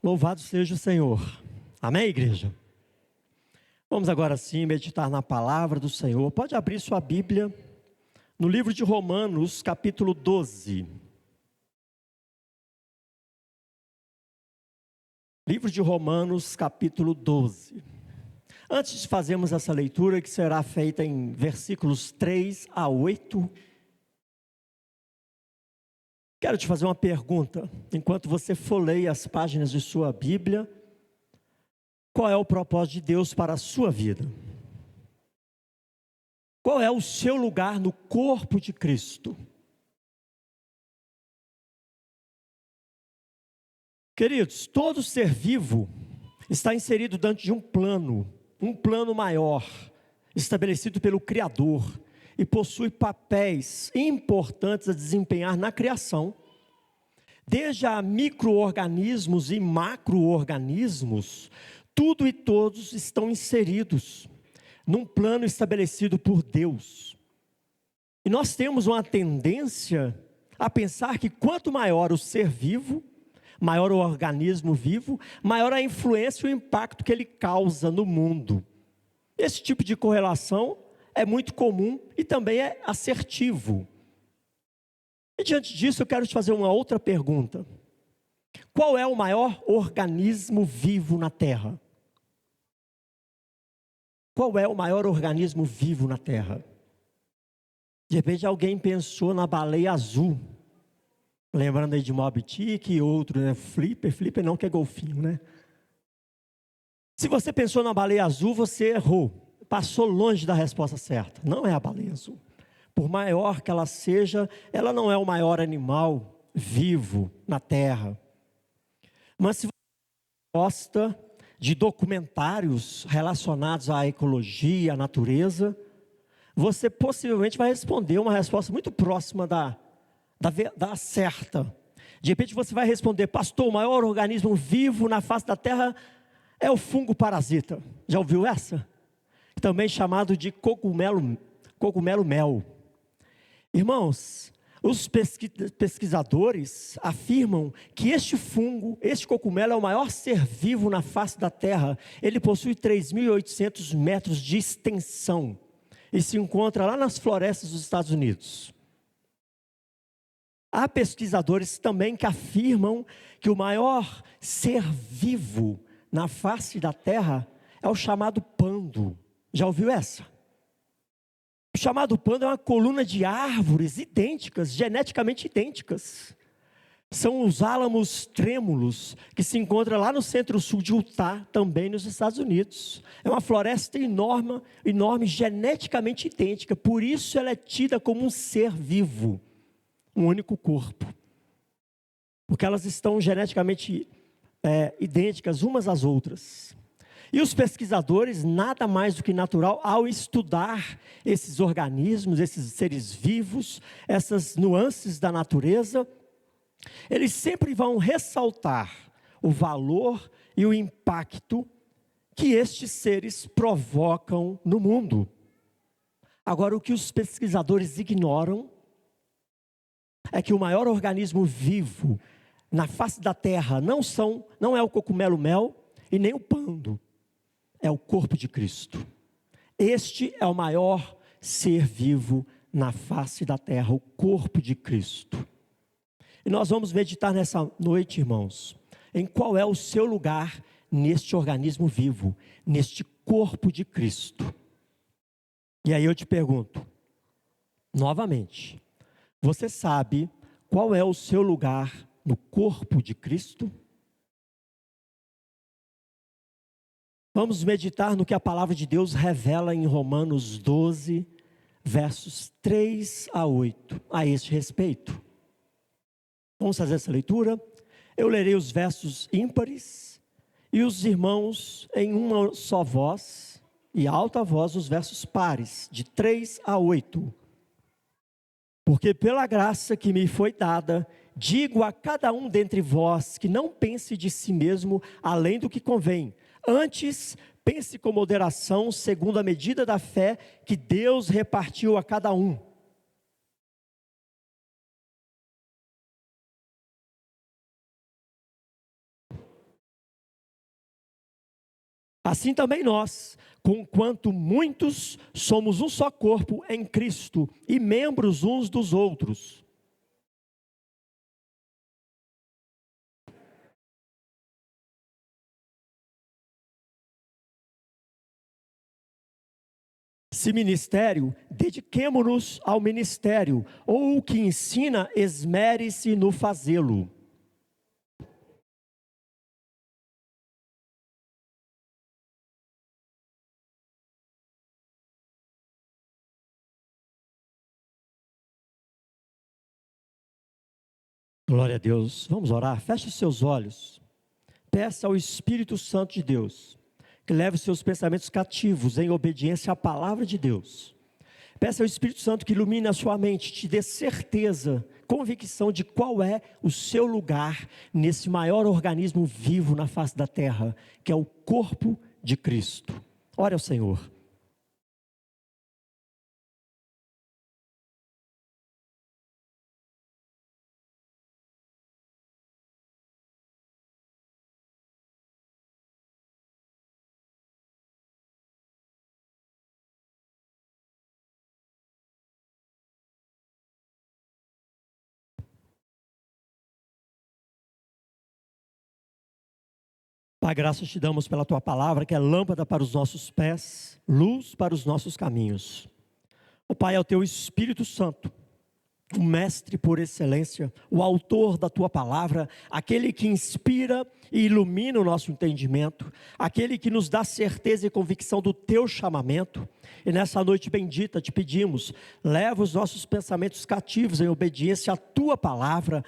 Louvado seja o Senhor. Amém, igreja? Vamos agora sim meditar na palavra do Senhor. Pode abrir sua Bíblia no livro de Romanos, capítulo 12. Livro de Romanos, capítulo 12. Antes de fazermos essa leitura, que será feita em versículos 3 a 8, quero te fazer uma pergunta. Enquanto você folheia as páginas de sua Bíblia, qual é o propósito de Deus para a sua vida? Qual é o seu lugar no corpo de Cristo? Queridos, todo ser vivo está inserido dentro de um plano maior, estabelecido pelo Criador, e possui papéis importantes a desempenhar na criação, desde a micro-organismos e macro-organismos. Tudo e todos estão inseridos num plano estabelecido por Deus. E nós temos uma tendência a pensar que quanto maior o ser vivo, maior o organismo vivo, maior a influência e o impacto que ele causa no mundo. Esse tipo de correlação é muito comum e também é assertivo. E diante disso eu quero te fazer uma outra pergunta. Qual é o maior organismo vivo na Terra? Qual é o maior organismo vivo na Terra? De repente alguém pensou na baleia azul. Lembrando aí de Moby Dick e outro, né? Flipper não, que é golfinho, né? Se você pensou na baleia azul, você errou. Passou longe da resposta certa. Não é a baleia azul. Por maior que ela seja, ela não é o maior animal vivo na Terra. Mas se você gosta de documentários relacionados à ecologia, à natureza, você possivelmente vai responder uma resposta muito próxima da certa. De repente você vai responder: pastor, o maior organismo vivo na face da terra é o fungo parasita. Já ouviu essa? Também chamado de cogumelo mel. Irmãos, os pesquisadores afirmam que este fungo, este cogumelo é o maior ser vivo na face da terra. Ele possui 3.800 metros de extensão e se encontra lá nas florestas dos Estados Unidos. Há pesquisadores também que afirmam que o maior ser vivo na face da terra é o chamado pando. Já ouviu essa? O chamado pando é uma coluna de árvores idênticas, geneticamente idênticas. São os álamos trêmulos, que se encontra lá no centro-sul de Utah, também nos Estados Unidos. É uma floresta enorme, geneticamente idêntica, por isso ela é tida como um ser vivo. Um único corpo, porque elas estão geneticamente idênticas umas às outras. E os pesquisadores, nada mais do que natural, ao estudar esses organismos, esses seres vivos, essas nuances da natureza, eles sempre vão ressaltar o valor e o impacto que estes seres provocam no mundo. Agora, o que os pesquisadores ignoram é que o maior organismo vivo na face da terra não é o cogumelo mel e nem o pando, é o corpo de Cristo. Este é o maior ser vivo na face da terra, o corpo de Cristo. E nós vamos meditar nessa noite, irmãos, em qual é o seu lugar neste organismo vivo, neste corpo de Cristo. E aí eu te pergunto, novamente, você sabe qual é o seu lugar no corpo de Cristo? Vamos meditar no que a palavra de Deus revela em Romanos 12, versos 3 a 8, a este respeito. Vamos fazer essa leitura? Eu lerei os versos ímpares e os irmãos em uma só voz e alta voz os versos pares, de 3 a 8. Porque pela graça que me foi dada, digo a cada um dentre vós que não pense de si mesmo além do que convém. Antes, pense com moderação, segundo a medida da fé que Deus repartiu a cada um. Assim também nós, conquanto muitos, somos um só corpo em Cristo e membros uns dos outros. Se ministério, dediquemo-nos ao ministério, ou o que ensina, esmere-se no fazê-lo. Glória a Deus. Vamos orar. Feche os seus olhos. Peça ao Espírito Santo de Deus que leve os seus pensamentos cativos em obediência à palavra de Deus. Peça ao Espírito Santo que ilumine a sua mente, te dê certeza, convicção de qual é o seu lugar nesse maior organismo vivo na face da terra, que é o corpo de Cristo. Ore ao Senhor. Pai, graças te damos pela tua palavra, que é lâmpada para os nossos pés, luz para os nossos caminhos. Ó Pai, é o teu Espírito Santo, o mestre por excelência, o autor da tua palavra, aquele que inspira e ilumina o nosso entendimento, aquele que nos dá certeza e convicção do teu chamamento. E nessa noite bendita te pedimos, leva os nossos pensamentos cativos em obediência à tua palavra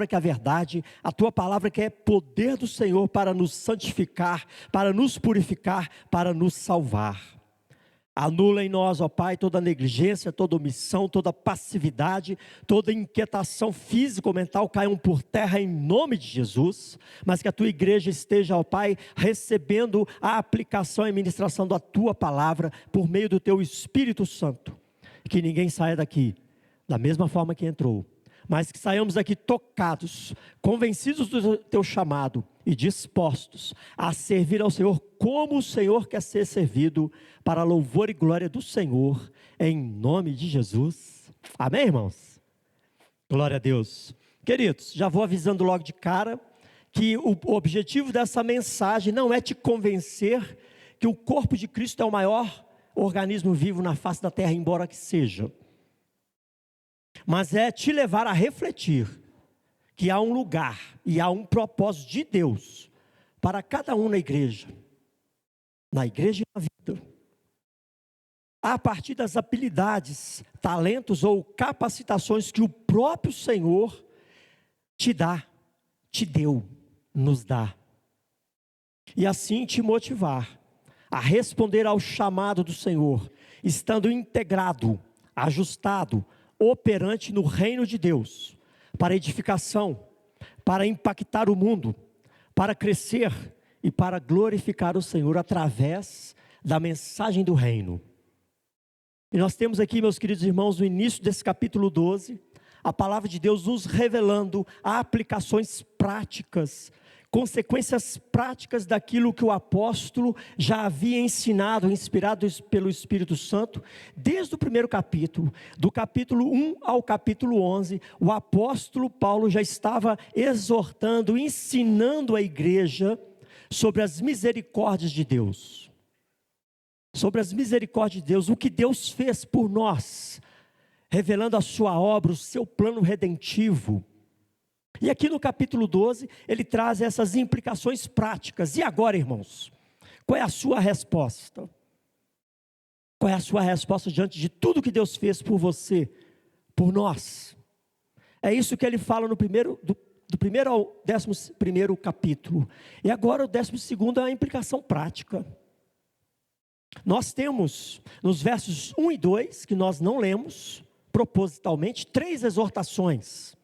que é a verdade, a tua palavra que é poder do Senhor para nos santificar, para nos purificar, para nos salvar. Anula em nós, ó Pai, toda negligência, toda omissão, toda passividade, toda inquietação física ou mental caiam por terra em nome de Jesus, mas que a tua igreja esteja, ó Pai, recebendo a aplicação e ministração da tua palavra por meio do teu Espírito Santo. Que ninguém saia daqui da mesma forma que entrou, mas que saiamos daqui tocados, convencidos do teu chamado e dispostos a servir ao Senhor como o Senhor quer ser servido, para a louvor e glória do Senhor, em nome de Jesus. Amém, irmãos? Glória a Deus. Queridos, já vou avisando logo de cara que o objetivo dessa mensagem não é te convencer que o corpo de Cristo é o maior organismo vivo na face da terra, embora que seja, mas é te levar a refletir que há um lugar e há um propósito de Deus para cada um na igreja e na vida, a partir das habilidades, talentos ou capacitações que o próprio Senhor te dá, te deu, nos dá, e assim te motivar a responder ao chamado do Senhor, estando integrado, ajustado, operante no reino de Deus, para edificação, para impactar o mundo, para crescer e para glorificar o Senhor através da mensagem do reino. E nós temos aqui, meus queridos irmãos, no início desse capítulo 12, a palavra de Deus nos revelando aplicações práticas, consequências práticas daquilo que o apóstolo já havia ensinado, inspirado pelo Espírito Santo, desde o primeiro capítulo, do capítulo 1 ao capítulo 11, o apóstolo Paulo já estava exortando, ensinando a igreja sobre as misericórdias de Deus, sobre as misericórdias de Deus, o que Deus fez por nós, revelando a sua obra, o seu plano redentivo. E aqui no capítulo 12, ele traz essas implicações práticas. E agora, irmãos, qual é a sua resposta? Qual é a sua resposta diante de tudo que Deus fez por você, por nós? É isso que ele fala no primeiro, do primeiro ao 11º capítulo. E agora o 12º é a implicação prática. Nós temos, nos versos 1 e 2, que nós não lemos, propositalmente, 3 exortações,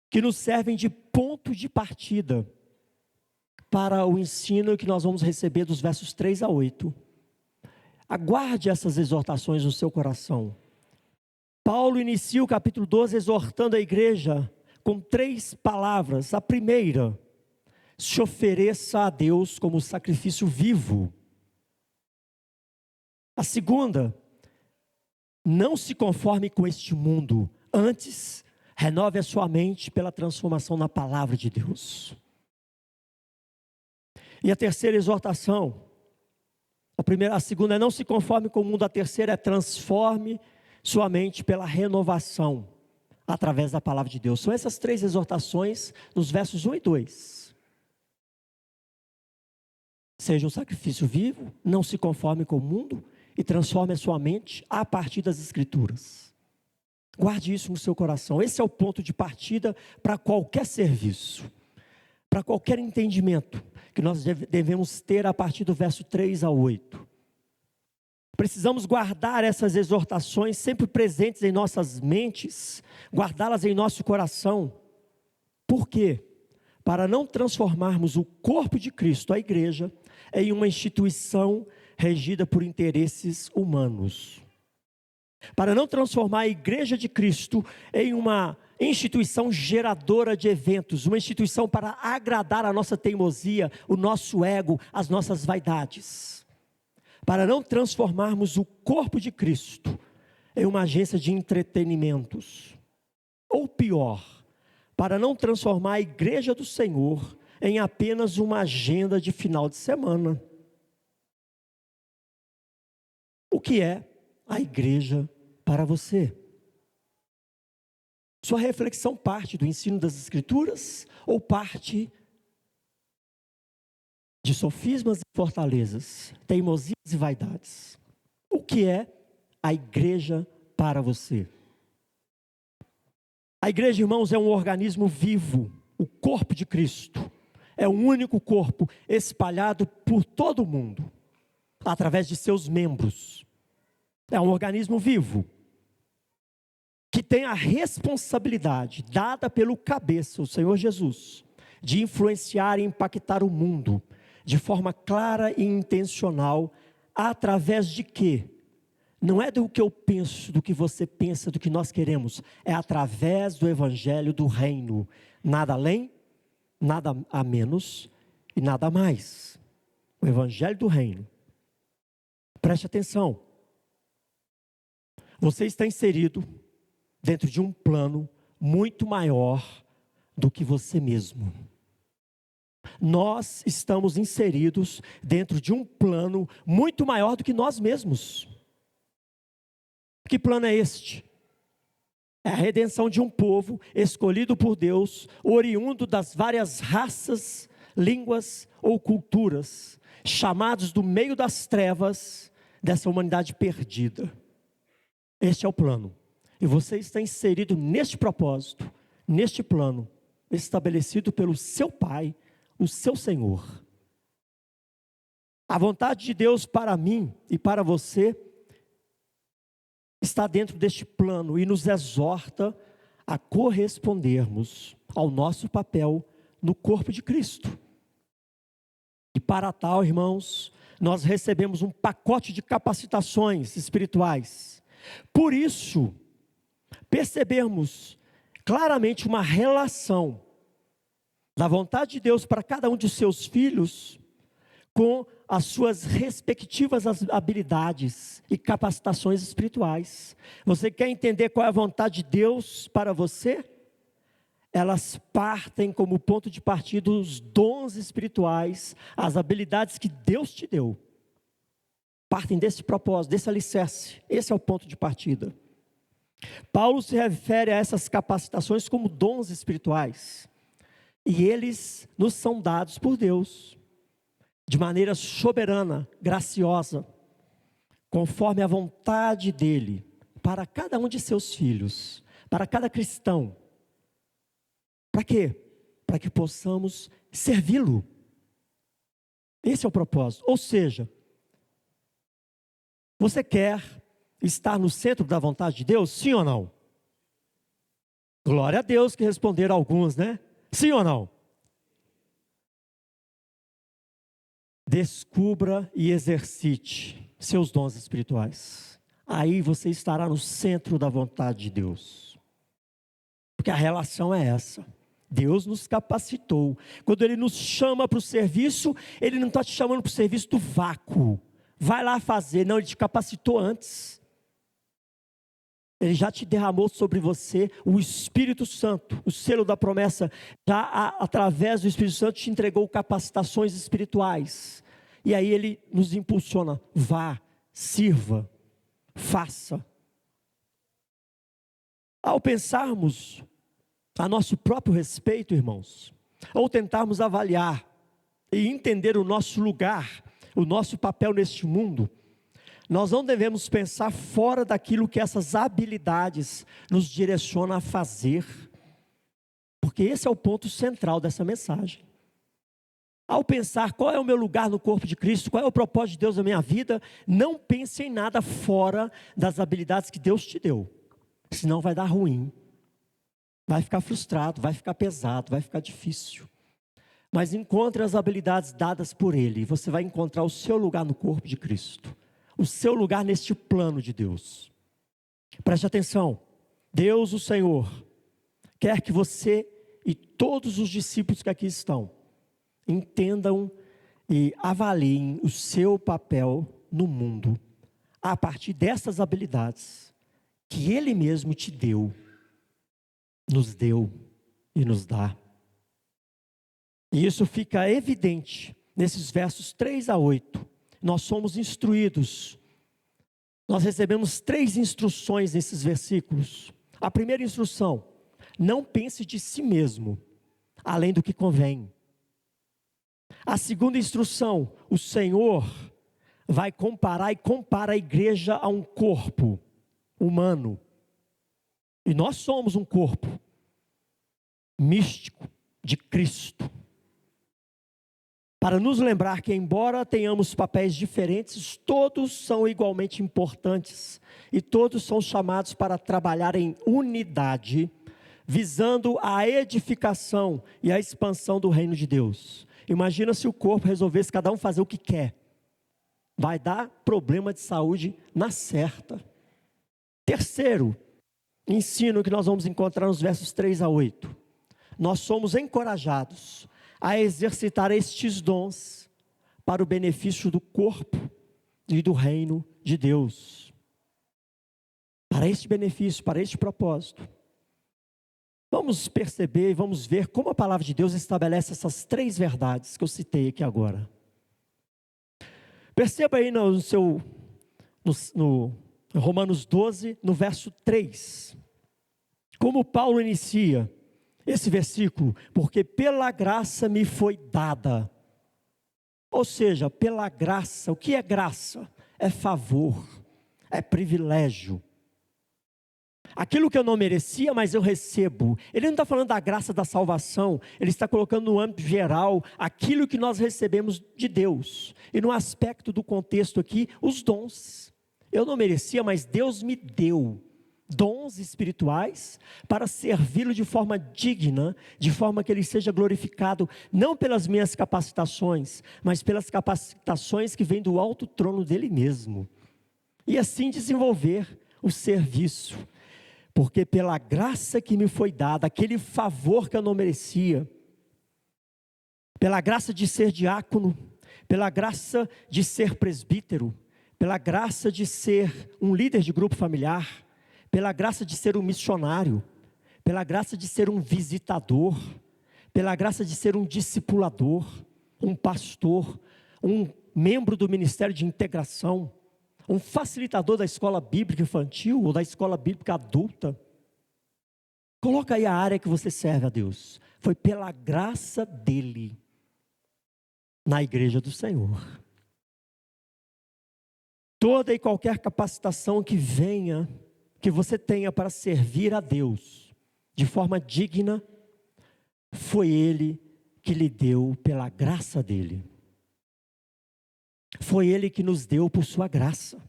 que nos servem de ponto de partida para o ensino que nós vamos receber dos versos 3 a 8. Aguarde essas exortações no seu coração. Paulo inicia o capítulo 12 exortando a igreja com 3 palavras. A primeira, se ofereça a Deus como sacrifício vivo. A segunda, não se conforme com este mundo, antes renove a sua mente pela transformação na palavra de Deus. E a terceira exortação, a segunda é não se conforme com o mundo, a terceira é transforme sua mente pela renovação, através da palavra de Deus. São essas três exortações nos versos 1 e 2. Seja um sacrifício vivo, não se conforme com o mundo e transforme a sua mente a partir das Escrituras. Guarde isso no seu coração. Esse é o ponto de partida para qualquer serviço, para qualquer entendimento que nós devemos ter a partir do verso 3 a 8. Precisamos guardar essas exortações sempre presentes em nossas mentes, guardá-las em nosso coração. Por quê? Para não transformarmos o corpo de Cristo, a igreja, em uma instituição regida por interesses humanos. Para não transformar a igreja de Cristo em uma instituição geradora de eventos, uma instituição para agradar a nossa teimosia, o nosso ego, as nossas vaidades. Para não transformarmos o corpo de Cristo em uma agência de entretenimentos. Ou pior, para não transformar a igreja do Senhor em apenas uma agenda de final de semana. O que é a igreja para você? Sua reflexão parte do ensino das Escrituras ou parte de sofismas e fortalezas, teimosias e vaidades? O que é a igreja para você? A igreja, irmãos, é um organismo vivo, o corpo de Cristo. É um único corpo espalhado por todo o mundo, através de seus membros. É um organismo vivo, que tem a responsabilidade dada pelo cabeça, o Senhor Jesus, de influenciar e impactar o mundo, de forma clara e intencional, através de quê? Não é do que eu penso, do que você pensa, do que nós queremos, é através do evangelho do reino, nada além, nada a menos e nada a mais. O evangelho do reino. Preste atenção. Você está inserido dentro de um plano muito maior do que você mesmo. Nós estamos inseridos dentro de um plano muito maior do que nós mesmos. Que plano é este? É a redenção de um povo escolhido por Deus, oriundo das várias raças, línguas ou culturas, chamados do meio das trevas dessa humanidade perdida. Este é o plano. E você está inserido neste propósito, neste plano, estabelecido pelo seu Pai, o seu Senhor. A vontade de Deus para mim e para você está dentro deste plano e nos exorta a correspondermos ao nosso papel no corpo de Cristo. E para tal, irmãos, nós recebemos um pacote de capacitações espirituais. Por isso, percebemos claramente uma relação da vontade de Deus para cada um de seus filhos com as suas respectivas habilidades e capacitações espirituais. Você quer entender qual é a vontade de Deus para você? Elas partem como ponto de partida os dons espirituais, as habilidades que Deus te deu. Partem desse propósito, desse alicerce. Esse é o ponto de partida. Paulo se refere a essas capacitações como dons espirituais. E eles nos são dados por Deus, de maneira soberana, graciosa, conforme a vontade dEle, para cada um de seus filhos, para cada cristão. Para quê? Para que possamos servi-lo. Esse é o propósito. Ou seja, você quer estar no centro da vontade de Deus? Sim ou não? Glória a Deus que responderam alguns, né? Sim ou não? Descubra e exercite seus dons espirituais. Aí você estará no centro da vontade de Deus. Porque a relação é essa. Deus nos capacitou. Quando Ele nos chama para o serviço, Ele não está te chamando para o serviço do vácuo. Vai lá fazer. Não, Ele te capacitou antes. Ele já te derramou sobre você o Espírito Santo, o selo da promessa. Já através do Espírito Santo te entregou capacitações espirituais. E aí Ele nos impulsiona. Vá, sirva, faça. Ao pensarmos a nosso próprio respeito, irmãos, ou tentarmos avaliar e entender o nosso lugar, o nosso papel neste mundo, nós não devemos pensar fora daquilo que essas habilidades nos direcionam a fazer, porque esse é o ponto central dessa mensagem. Ao pensar qual é o meu lugar no corpo de Cristo, qual é o propósito de Deus na minha vida, não pense em nada fora das habilidades que Deus te deu, senão vai dar ruim. Vai ficar frustrado, vai ficar pesado, vai ficar difícil. Mas encontre as habilidades dadas por Ele, e você vai encontrar o seu lugar no corpo de Cristo. O seu lugar neste plano de Deus. Preste atenção. Deus, o Senhor, quer que você e todos os discípulos que aqui estão, entendam e avaliem o seu papel no mundo, a partir dessas habilidades, que Ele mesmo te deu, nos deu e nos dá. E isso fica evidente nesses versos 3 a 8. Nós somos instruídos. Nós recebemos 3 instruções nesses versículos. A primeira instrução: não pense de si mesmo, além do que convém. A segunda instrução: o Senhor vai comparar e compara a igreja a um corpo humano. E nós somos um corpo místico de Cristo. Para nos lembrar que, embora tenhamos papéis diferentes, todos são igualmente importantes. E todos são chamados para trabalhar em unidade, visando a edificação e a expansão do reino de Deus. Imagina se o corpo resolvesse cada um fazer o que quer. Vai dar problema de saúde na certa. Terceiro ensino que nós vamos encontrar nos versos 3 a 8. Nós somos encorajados a exercitar estes dons para o benefício do corpo e do reino de Deus. Para este benefício, para este propósito. Vamos perceber e vamos ver como a palavra de Deus estabelece essas 3 verdades que eu citei aqui agora. Perceba aí no Romanos 12, no verso 3. Como Paulo inicia esse versículo: porque pela graça me foi dada. Ou seja, pela graça. O que é graça? É favor, é privilégio. Aquilo que eu não merecia, mas eu recebo. Ele não está falando da graça da salvação, ele está colocando no âmbito geral aquilo que nós recebemos de Deus. E no aspecto do contexto aqui, os dons. Eu não merecia, mas Deus me deu dons espirituais para servi-lo de forma digna, de forma que ele seja glorificado, não pelas minhas capacitações, mas pelas capacitações que vêm do alto trono dele mesmo. E assim desenvolver o serviço. Porque pela graça que me foi dada, aquele favor que eu não merecia, pela graça de ser diácono, pela graça de ser presbítero, pela graça de ser um líder de grupo familiar, pela graça de ser um missionário, pela graça de ser um visitador, pela graça de ser um discipulador, um pastor, um membro do ministério de integração, um facilitador da escola bíblica infantil ou da escola bíblica adulta. Coloca aí a área que você serve a Deus. Foi pela graça dele na igreja do Senhor. Toda e qualquer capacitação que venha, que você tenha para servir a Deus de forma digna, foi Ele que lhe deu pela graça dele. Foi Ele que nos deu por sua graça.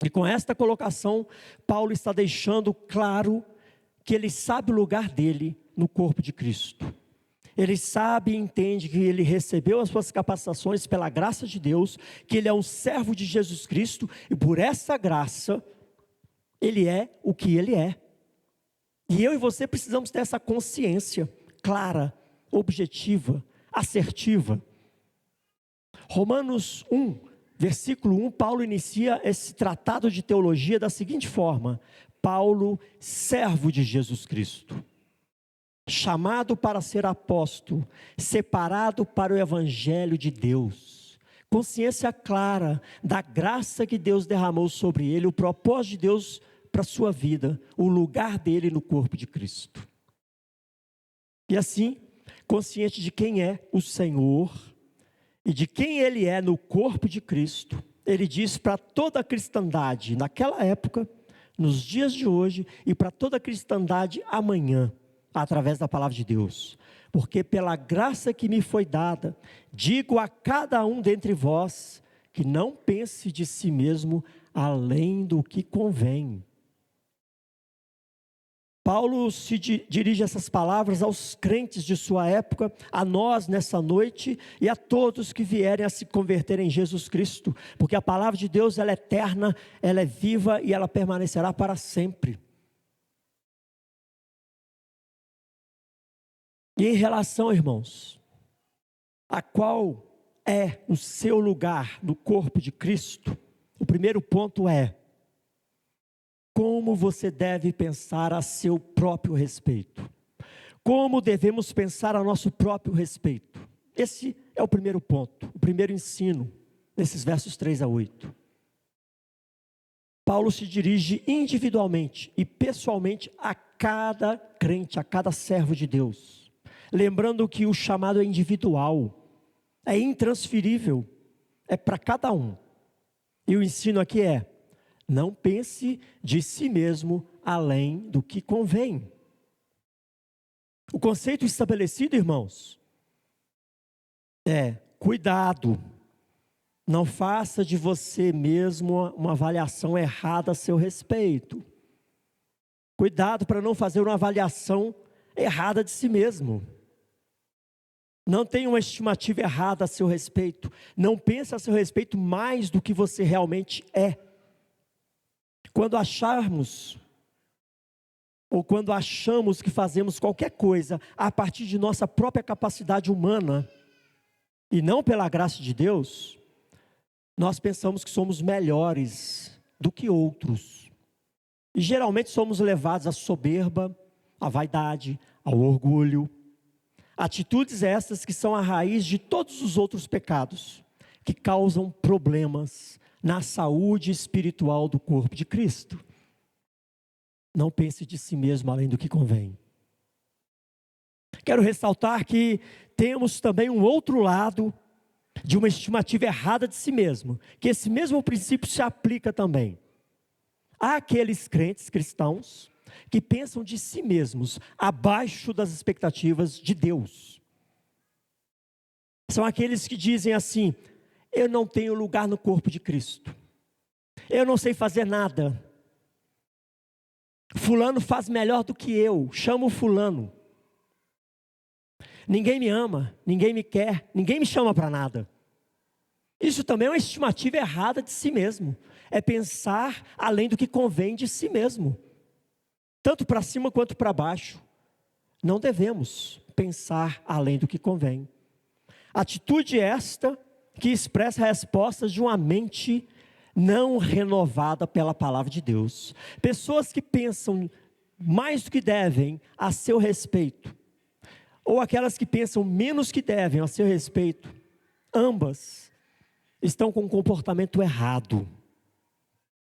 E com esta colocação, Paulo está deixando claro que ele sabe o lugar dele no corpo de Cristo. Ele sabe e entende que ele recebeu as suas capacitações pela graça de Deus, que ele é um servo de Jesus Cristo, e por essa graça, ele é o que ele é. E eu e você precisamos ter essa consciência clara, objetiva, assertiva. Romanos 1, versículo 1, Paulo inicia esse tratado de teologia da seguinte forma: Paulo, servo de Jesus Cristo, chamado para ser apóstolo, separado para o evangelho de Deus, consciência clara da graça que Deus derramou sobre ele, o propósito de Deus para a sua vida, o lugar dele no corpo de Cristo. E assim, consciente de quem é o Senhor e de quem ele é no corpo de Cristo, ele diz para toda a cristandade naquela época, nos dias de hoje e para toda a cristandade amanhã, através da palavra de Deus: porque pela graça que me foi dada, digo a cada um dentre vós, que não pense de si mesmo além do que convém. Paulo se dirige essas palavras aos crentes de sua época, a nós nessa noite e a todos que vierem a se converter em Jesus Cristo, porque a palavra de Deus ela é eterna, ela é viva e ela permanecerá para sempre. E em relação, irmãos, a qual é o seu lugar no corpo de Cristo, o primeiro ponto é: como você deve pensar a seu próprio respeito. Como devemos pensar a nosso próprio respeito. Esse é o primeiro ponto, o primeiro ensino, nesses versos 3 a 8. Paulo se dirige individualmente e pessoalmente a cada crente, a cada servo de Deus. Lembrando que o chamado é individual, é intransferível, é para cada um. E o ensino aqui é: não pense de si mesmo além do que convém. O conceito estabelecido, irmãos, é: cuidado, não faça de você mesmo uma avaliação errada a seu respeito. Cuidado para não fazer uma avaliação errada de si mesmo. Não tenha uma estimativa errada a seu respeito. Não pense a seu respeito mais do que você realmente é. Quando acharmos, ou quando achamos que fazemos qualquer coisa a partir de nossa própria capacidade humana, e não pela graça de Deus, nós pensamos que somos melhores do que outros. E geralmente somos levados à soberba, à vaidade, ao orgulho. Atitudes essas que são a raiz de todos os outros pecados, que causam problemas na saúde espiritual do corpo de Cristo. Não pense de si mesmo além do que convém. Quero ressaltar que temos também um outro lado de uma estimativa errada de si mesmo, que esse mesmo princípio se aplica também. Há aqueles crentes cristãos que pensam de si mesmos abaixo das expectativas de Deus. São aqueles que dizem assim: eu não tenho lugar no corpo de Cristo, eu não sei fazer nada, fulano faz melhor do que eu, chamo fulano, ninguém me ama, ninguém me quer, ninguém me chama para nada. Isso também é uma estimativa errada de si mesmo, é pensar além do que convém de si mesmo, tanto para cima quanto para baixo. Não devemos pensar além do que convém. Atitude esta que expressa respostas de uma mente não renovada pela palavra de Deus. Pessoas que pensam mais do que devem a seu respeito, ou aquelas que pensam menos que devem a seu respeito, ambas estão com um comportamento errado.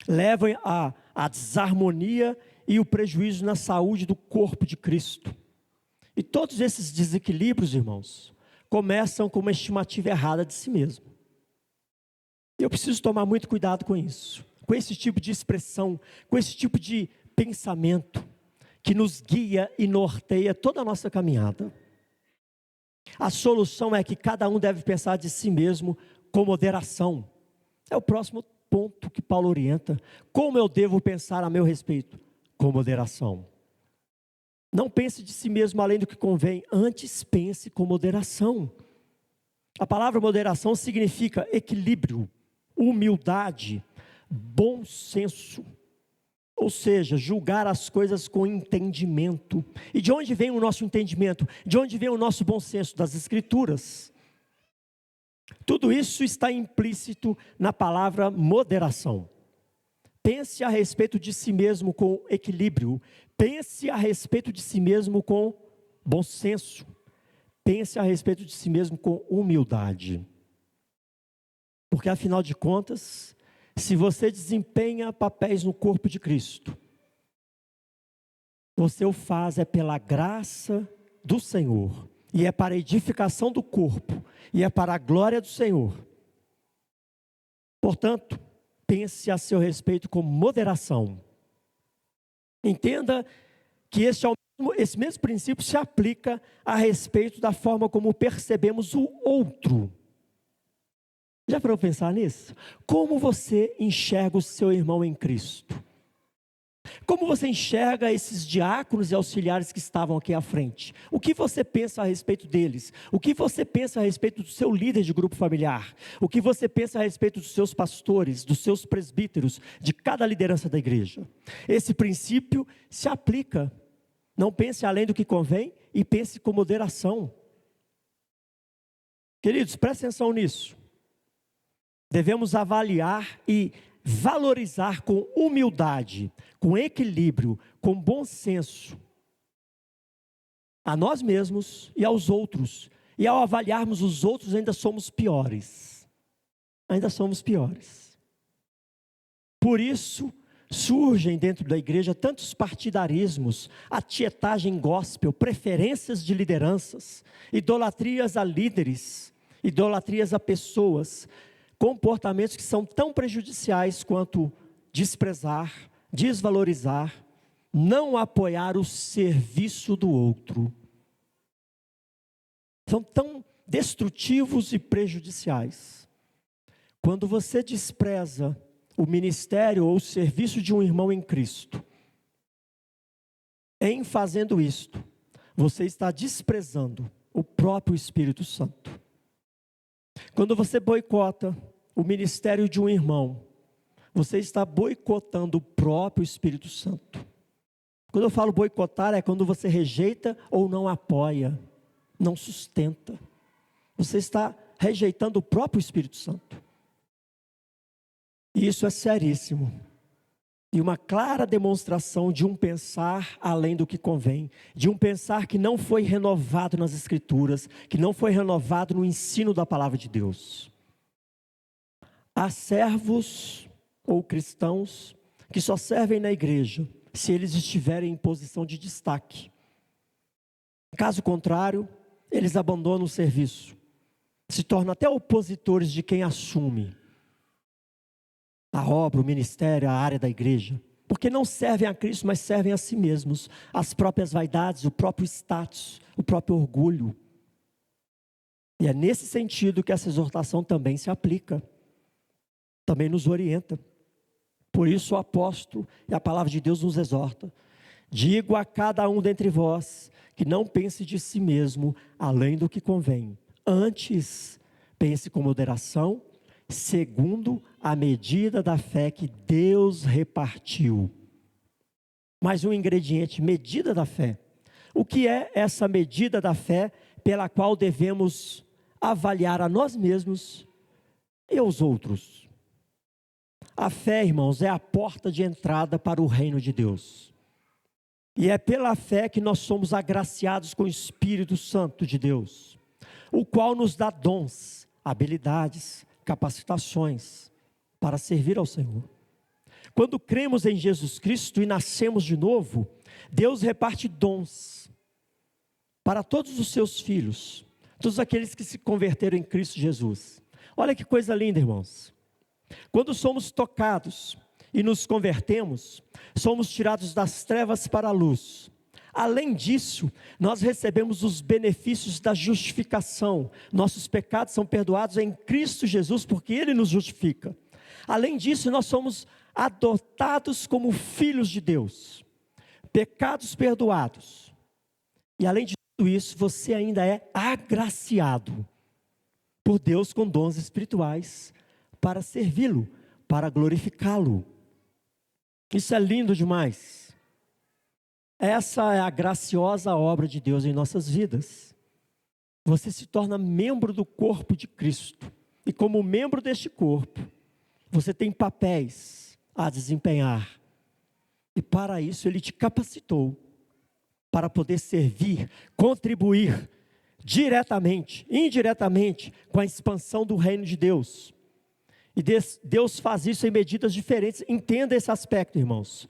Levam a desarmonia e o prejuízo na saúde do corpo de Cristo. E todos esses desequilíbrios, irmãos, começam com uma estimativa errada de si mesmo. Eu preciso tomar muito cuidado com isso, com esse tipo de expressão, com esse tipo de pensamento que nos guia e norteia toda a nossa caminhada. A solução é que cada um deve pensar de si mesmo com moderação. É o próximo ponto que Paulo orienta. Como eu devo pensar a meu respeito? Com moderação. Não pense de si mesmo além do que convém, antes pense com moderação. A palavra moderação significa equilíbrio, humildade, bom senso. Ou seja, julgar as coisas com entendimento. E de onde vem o nosso entendimento? De onde vem o nosso bom senso? Das Escrituras. Tudo isso está implícito na palavra moderação. Pense a respeito de si mesmo com equilíbrio. Pense a respeito de si mesmo com bom senso. Pense a respeito de si mesmo com humildade. Porque afinal de contas, se você desempenha papéis no corpo de Cristo, você o faz pela graça do Senhor, e é para a edificação do corpo, e é para a glória do Senhor. Portanto, pense a seu respeito com moderação. Entenda que esse mesmo princípio se aplica a respeito da forma como percebemos o outro. Já parou para pensar nisso? Como você enxerga o seu irmão em Cristo? Como você enxerga esses diáconos e auxiliares que estavam aqui à frente? O que você pensa a respeito deles? O que você pensa a respeito do seu líder de grupo familiar? O que você pensa a respeito dos seus pastores, dos seus presbíteros, de cada liderança da igreja? Esse princípio se aplica. Não pense além do que convém e pense com moderação. Queridos, prestem atenção nisso. Devemos avaliar e valorizar com humildade, com equilíbrio, com bom senso, a nós mesmos e aos outros. E ao avaliarmos os outros, ainda somos piores. Ainda somos piores. Por isso, surgem dentro da igreja tantos partidarismos, a tietagem gospel, preferências de lideranças, idolatrias a líderes, idolatrias a pessoas, comportamentos que são tão prejudiciais quanto desprezar, desvalorizar, não apoiar o serviço do outro. São tão destrutivos e prejudiciais. Quando você despreza o ministério ou o serviço de um irmão em Cristo, em fazendo isto, você está desprezando o próprio Espírito Santo. Quando você boicota o ministério de um irmão, você está boicotando o próprio Espírito Santo. Quando eu falo boicotar, é quando você rejeita ou não apoia, não sustenta. Você está rejeitando o próprio Espírito Santo. E isso é seríssimo. E uma clara demonstração de um pensar além do que convém, de um pensar que não foi renovado nas Escrituras, que não foi renovado no ensino da palavra de Deus. Há servos ou cristãos que só servem na igreja se eles estiverem em posição de destaque. Caso contrário, eles abandonam o serviço, se tornam até opositores de quem assume a obra, o ministério, a área da igreja, porque não servem a Cristo, mas servem a si mesmos, as próprias vaidades, o próprio status, o próprio orgulho. E é nesse sentido que essa exortação também se aplica, também nos orienta. Por isso o apóstolo e a palavra de Deus nos exorta: digo a cada um dentre vós que não pense de si mesmo além do que convém, antes pense com moderação, segundo a medida da fé que Deus repartiu. Mais um ingrediente: medida da fé. O que é essa medida da fé pela qual devemos avaliar a nós mesmos e aos outros? A fé, irmãos, é a porta de entrada para o reino de Deus. E é pela fé que nós somos agraciados com o Espírito Santo de Deus, o qual nos dá dons, habilidades, capacitações para servir ao Senhor. Quando cremos em Jesus Cristo e nascemos de novo, Deus reparte dons para todos os seus filhos, todos aqueles que se converteram em Cristo Jesus. Olha que coisa linda, irmãos. Quando somos tocados e nos convertemos, somos tirados das trevas para a luz. Além disso, nós recebemos os benefícios da justificação. Nossos pecados são perdoados em Cristo Jesus, porque Ele nos justifica. Além disso, nós somos adotados como filhos de Deus, pecados perdoados. E além de tudo isso, você ainda é agraciado por Deus com dons espirituais para servi-lo, para glorificá-lo. Isso é lindo demais. Essa é a graciosa obra de Deus em nossas vidas. Você se torna membro do corpo de Cristo. E como membro deste corpo, você tem papéis a desempenhar. E para isso Ele te capacitou para poder servir, contribuir diretamente, indiretamente, com a expansão do reino de Deus. E Deus faz isso em medidas diferentes. Entenda esse aspecto, irmãos.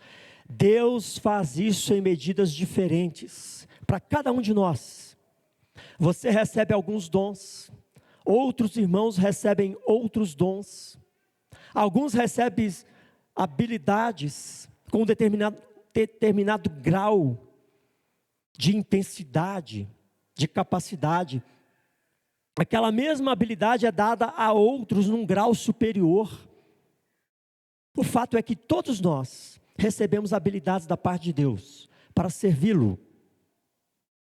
Deus faz isso em medidas diferentes para cada um de nós. Você recebe alguns dons, outros irmãos recebem outros dons. Alguns recebem habilidades com determinado grau de intensidade, de capacidade. Aquela mesma habilidade é dada a outros num grau superior. O fato é que todos nós recebemos habilidades da parte de Deus para servi-lo.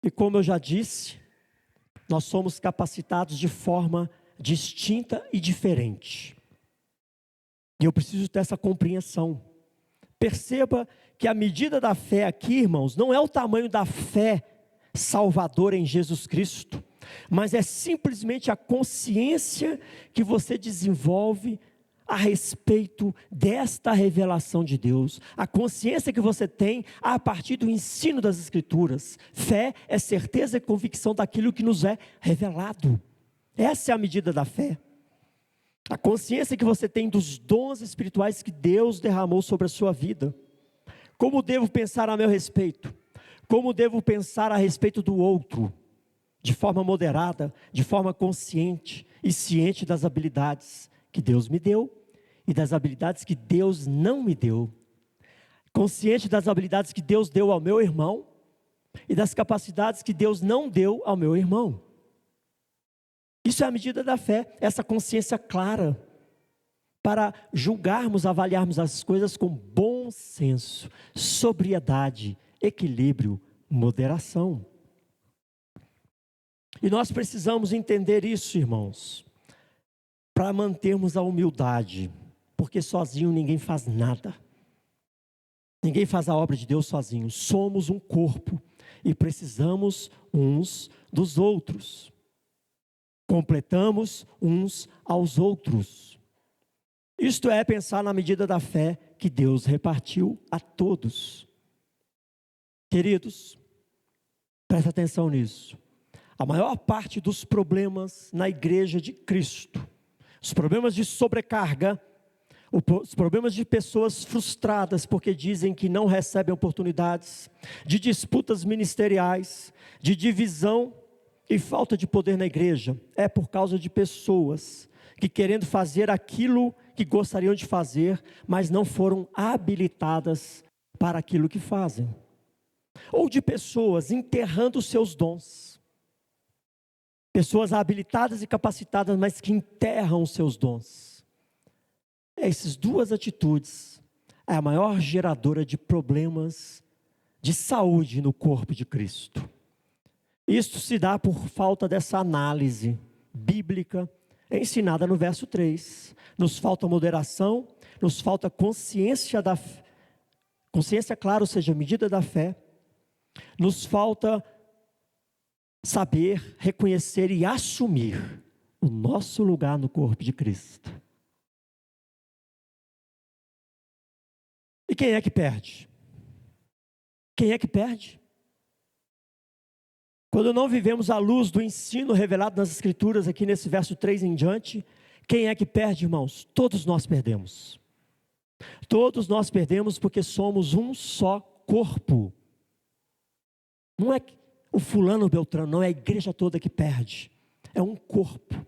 E como eu já disse, nós somos capacitados de forma distinta e diferente. E eu preciso ter essa compreensão. Perceba que a medida da fé aqui, irmãos, não é o tamanho da fé salvadora em Jesus Cristo, mas é simplesmente a consciência que você desenvolve a respeito desta revelação de Deus, a consciência que você tem a partir do ensino das Escrituras. Fé é certeza e convicção daquilo que nos é revelado. Essa é a medida da fé. A consciência que você tem dos dons espirituais que Deus derramou sobre a sua vida. Como devo pensar a meu respeito? Como devo pensar a respeito do outro? De forma moderada, de forma consciente e ciente das habilidades que Deus me deu e das habilidades que Deus não me deu. Consciente das habilidades que Deus deu ao meu irmão e das capacidades que Deus não deu ao meu irmão. Isso é a medida da fé, essa consciência clara, para julgarmos, avaliarmos as coisas com bom senso, sobriedade, equilíbrio, moderação. E nós precisamos entender isso, irmãos, para mantermos a humildade, porque sozinho ninguém faz nada. Ninguém faz a obra de Deus sozinho. Somos um corpo e precisamos uns dos outros. Completamos uns aos outros. Isto é pensar na medida da fé que Deus repartiu a todos. Queridos, preste atenção nisso. A maior parte dos problemas na igreja de Cristo, os problemas de sobrecarga, os problemas de pessoas frustradas porque dizem que não recebem oportunidades, de disputas ministeriais, de divisão e falta de poder na igreja, é por causa de pessoas que querendo fazer aquilo que gostariam de fazer, mas não foram habilitadas para aquilo que fazem. Ou de pessoas enterrando os seus dons. Pessoas habilitadas e capacitadas, mas que enterram os seus dons. Essas duas atitudes é a maior geradora de problemas de saúde no corpo de Cristo. Isto se dá por falta dessa análise bíblica ensinada no verso 3. Nos falta moderação, nos falta consciência clara, ou seja, a medida da fé. Nos falta saber, reconhecer e assumir o nosso lugar no corpo de Cristo. E quem é que perde? Quem é que perde? Quando não vivemos à luz do ensino revelado nas Escrituras, aqui nesse verso 3 em diante, quem é que perde, irmãos? Todos nós perdemos. Todos nós perdemos porque somos um só corpo. Não é o fulano, o beltrano, não é a igreja toda que perde. É um corpo.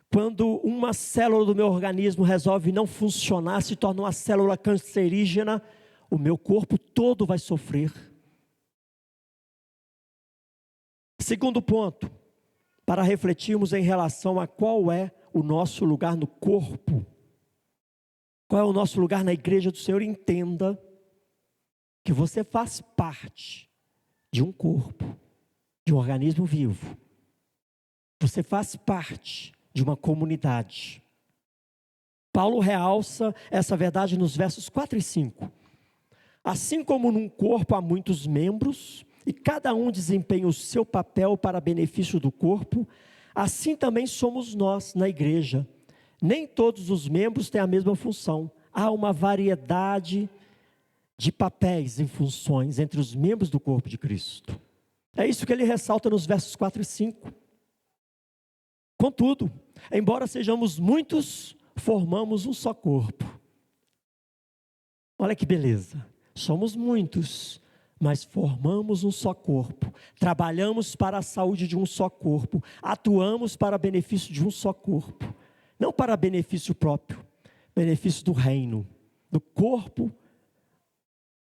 Quando uma célula do meu organismo resolve não funcionar, se torna uma célula cancerígena, o meu corpo todo vai sofrer. Segundo ponto, para refletirmos em relação a qual é o nosso lugar no corpo, qual é o nosso lugar na igreja do Senhor, entenda que você faz parte de um corpo, de um organismo vivo. Você faz parte de uma comunidade. Paulo realça essa verdade nos versos 4 e 5. Assim como num corpo há muitos membros, e cada um desempenha o seu papel para benefício do corpo, assim também somos nós na igreja. Nem todos os membros têm a mesma função. Há uma variedade de papéis e funções entre os membros do corpo de Cristo. É isso que ele ressalta nos versos 4 e 5. Contudo, embora sejamos muitos, formamos um só corpo. Olha que beleza. Somos muitos, mas formamos um só corpo. Trabalhamos para a saúde de um só corpo. Atuamos para benefício de um só corpo. Não para benefício próprio, benefício do reino, do corpo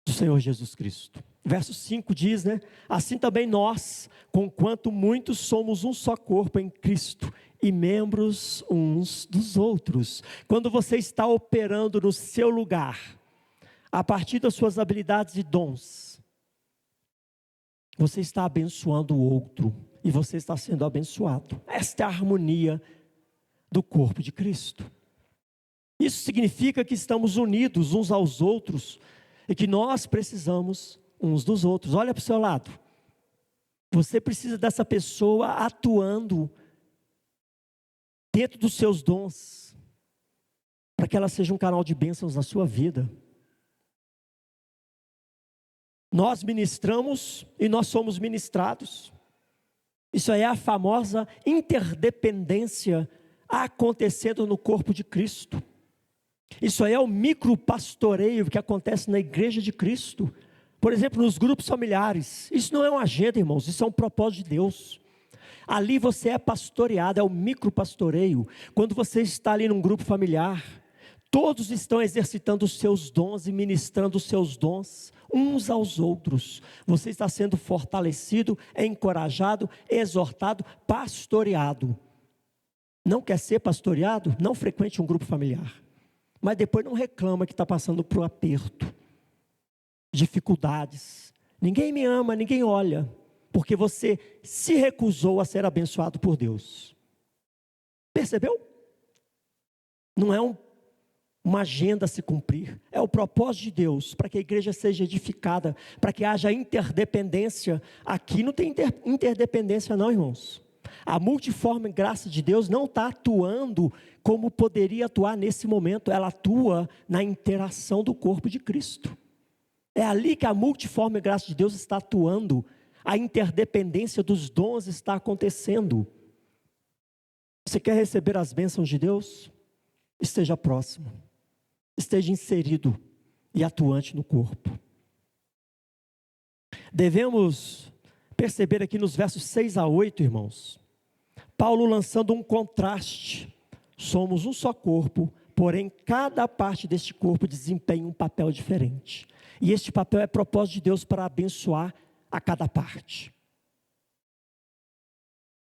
do Senhor Jesus Cristo. Verso 5 diz, assim também nós, conquanto muitos somos um só corpo em Cristo, e membros uns dos outros. Quando você está operando no seu lugar, a partir das suas habilidades e dons, você está abençoando o outro, e você está sendo abençoado. Esta é a harmonia do corpo de Cristo. Isso significa que estamos unidos uns aos outros, e que nós precisamos uns dos outros. Olha para o seu lado. Você precisa dessa pessoa atuando dentro dos seus dons, para que ela seja um canal de bênçãos na sua vida. Nós ministramos e nós somos ministrados. Isso aí é a famosa interdependência acontecendo no corpo de Cristo. Isso aí é o micropastoreio que acontece na igreja de Cristo. Por exemplo, nos grupos familiares. Isso não é uma agenda, irmãos, isso é um propósito de Deus. Ali você é pastoreado, é o micropastoreio. Quando você está ali num grupo familiar, todos estão exercitando os seus dons e ministrando os seus dons uns aos outros. Você está sendo fortalecido, encorajado, exortado, pastoreado. Não quer ser pastoreado? Não frequente um grupo familiar. Mas depois não reclama que está passando por um aperto, dificuldades. Ninguém me ama, ninguém olha, porque você se recusou a ser abençoado por Deus. Percebeu? Não é uma agenda a se cumprir, é o propósito de Deus, para que a igreja seja edificada, para que haja interdependência. Aqui não tem interdependência não, irmãos. A multiforme graça de Deus não está atuando como poderia atuar nesse momento. Ela atua na interação do corpo de Cristo. É ali que a multiforme graça de Deus está atuando. A interdependência dos dons está acontecendo. Você quer receber as bênçãos de Deus? Esteja próximo. Esteja inserido e atuante no corpo. Devemos perceber aqui nos versos 6 a 8, irmãos, Paulo lançando um contraste. Somos um só corpo, porém cada parte deste corpo desempenha um papel diferente. E este papel é propósito de Deus para abençoar a cada parte.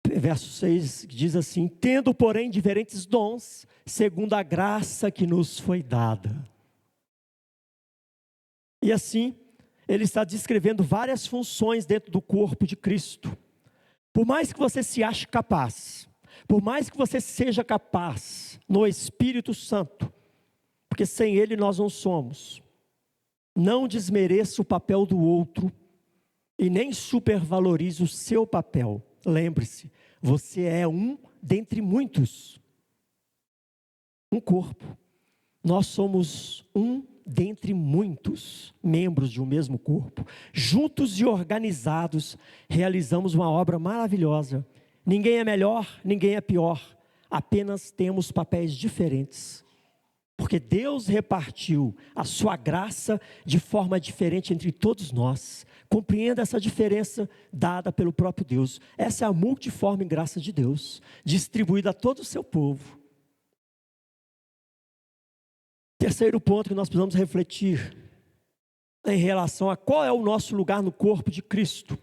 Verso 6 diz assim: tendo porém diferentes dons, segundo a graça que nos foi dada. E assim, ele está descrevendo várias funções dentro do corpo de Cristo. Por mais que você se ache capaz, por mais que você seja capaz no Espírito Santo, porque sem Ele nós não somos, não desmereça o papel do outro e nem supervalorize o seu papel. Lembre-se, você é um dentre muitos, um corpo. Nós somos um dentre muitos membros de um mesmo corpo. Juntos e organizados, realizamos uma obra maravilhosa. Ninguém é melhor, ninguém é pior. Apenas temos papéis diferentes. Porque Deus repartiu a sua graça de forma diferente entre todos nós. Compreenda essa diferença dada pelo próprio Deus. Essa é a multiforme graça de Deus, distribuída a todo o seu povo. Terceiro ponto que nós precisamos refletir em relação a qual é o nosso lugar no corpo de Cristo.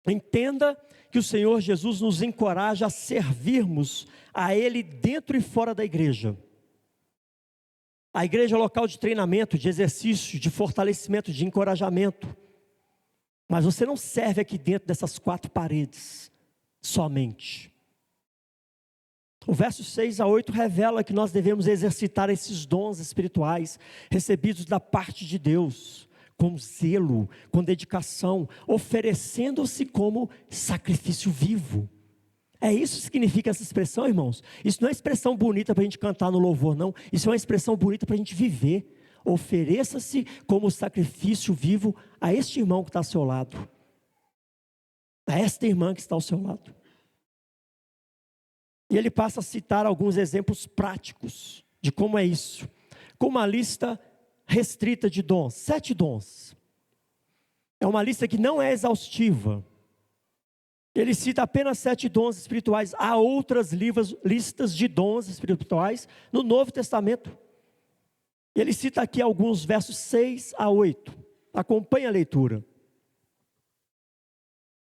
Entenda que o Senhor Jesus nos encoraja a servirmos a Ele dentro e fora da igreja. A igreja é local de treinamento, de exercício, de fortalecimento, de encorajamento. Mas você não serve aqui dentro dessas quatro paredes somente. O verso 6 a 8 revela que nós devemos exercitar esses dons espirituais recebidos da parte de Deus, com zelo, com dedicação, oferecendo-se como sacrifício vivo. É isso que significa essa expressão, irmãos. Isso não é expressão bonita para a gente cantar no louvor, não. Isso é uma expressão bonita para a gente viver. Ofereça-se como sacrifício vivo a este irmão que está ao seu lado, a esta irmã que está ao seu lado. E ele passa a citar alguns exemplos práticos de como é isso, com uma lista restrita de dons, 7 dons. É uma lista que não é exaustiva. Ele cita apenas 7 dons espirituais. Há outras listas de dons espirituais no Novo Testamento. Ele cita aqui alguns versos 6 a 8. Acompanhe a leitura.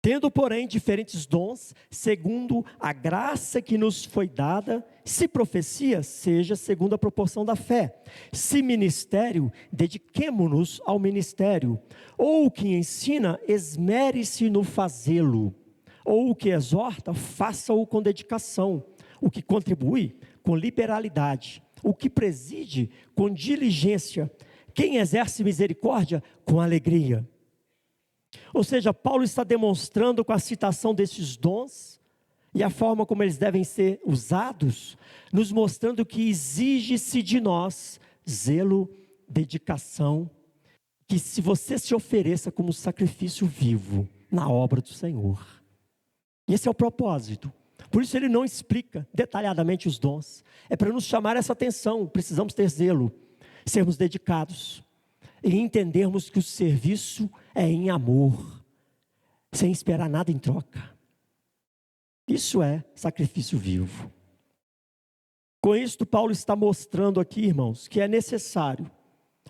Tendo, porém, diferentes dons, segundo a graça que nos foi dada, se profecia, seja segundo a proporção da fé. Se ministério, dediquemo-nos ao ministério. Ou o que ensina, esmere-se no fazê-lo. Ou o que exorta, faça-o com dedicação. O que contribui, com liberalidade. O que preside, com diligência. Quem exerce misericórdia, com alegria. Ou seja, Paulo está demonstrando com a citação desses dons e a forma como eles devem ser usados, nos mostrando que exige-se de nós zelo, dedicação, que se você se ofereça como sacrifício vivo na obra do Senhor. Esse é o propósito. Por isso ele não explica detalhadamente os dons. É para nos chamar essa atenção. Precisamos ter zelo, sermos dedicados e entendermos que o serviço é em amor, sem esperar nada em troca. Isso é sacrifício vivo. Com isto, Paulo está mostrando aqui, irmãos, que é necessário,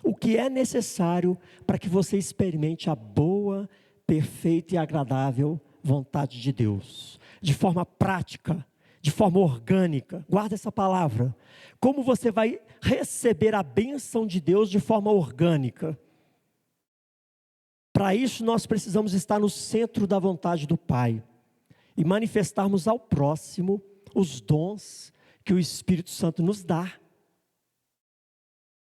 o que é necessário para que você experimente a boa, perfeita e agradável vontade de Deus, de forma prática, de forma orgânica. Guarda essa palavra. Como você vai receber a bênção de Deus de forma orgânica? Para isso nós precisamos estar no centro da vontade do Pai e manifestarmos ao próximo os dons que o Espírito Santo nos dá.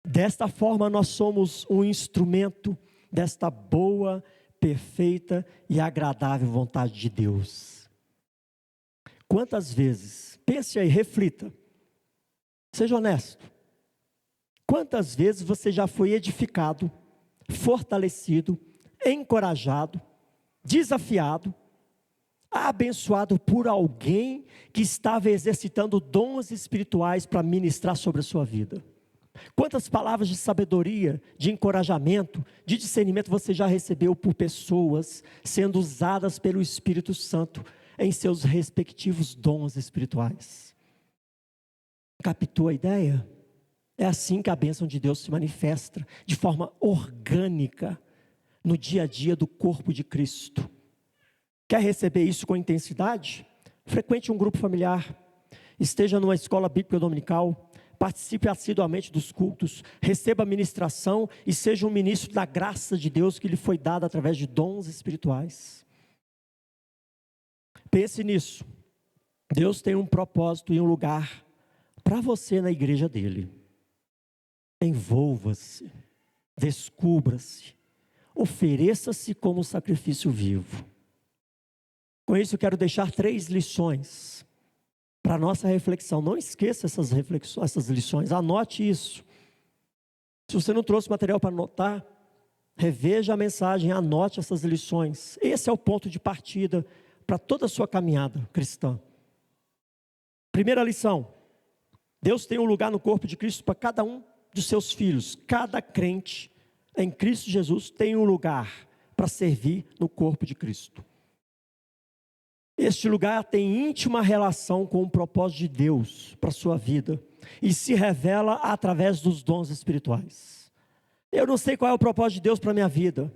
Desta forma nós somos um instrumento desta boa, perfeita e agradável vontade de Deus. Quantas vezes, pense aí, reflita, seja honesto, quantas vezes você já foi edificado, fortalecido, encorajado, desafiado, abençoado por alguém que estava exercitando dons espirituais para ministrar sobre a sua vida? Quantas palavras de sabedoria, de encorajamento, de discernimento você já recebeu por pessoas sendo usadas pelo Espírito Santo em seus respectivos dons espirituais? Captou a ideia? É assim que a bênção de Deus se manifesta, de forma orgânica, no dia a dia do corpo de Cristo. Quer receber isso com intensidade? Frequente um grupo familiar, esteja numa escola bíblica dominical, participe assiduamente dos cultos, receba a ministração e seja um ministro da graça de Deus que lhe foi dada através de dons espirituais. Pense nisso. Deus tem um propósito e um lugar para você na igreja dele. Envolva-se, descubra-se, ofereça-se como sacrifício vivo. Com isso eu quero deixar 3 lições para a nossa reflexão. Não esqueça essas lições, anote isso. Se você não trouxe material para anotar, reveja a mensagem, anote essas lições. Esse é o ponto de partida para toda a sua caminhada cristã. Primeira lição: Deus tem um lugar no corpo de Cristo para cada um dos seus filhos. Cada crente em Cristo Jesus tem um lugar para servir no corpo de Cristo. Este lugar tem íntima relação com o propósito de Deus para a sua vida e se revela através dos dons espirituais. Eu não sei qual é o propósito de Deus para a minha vida.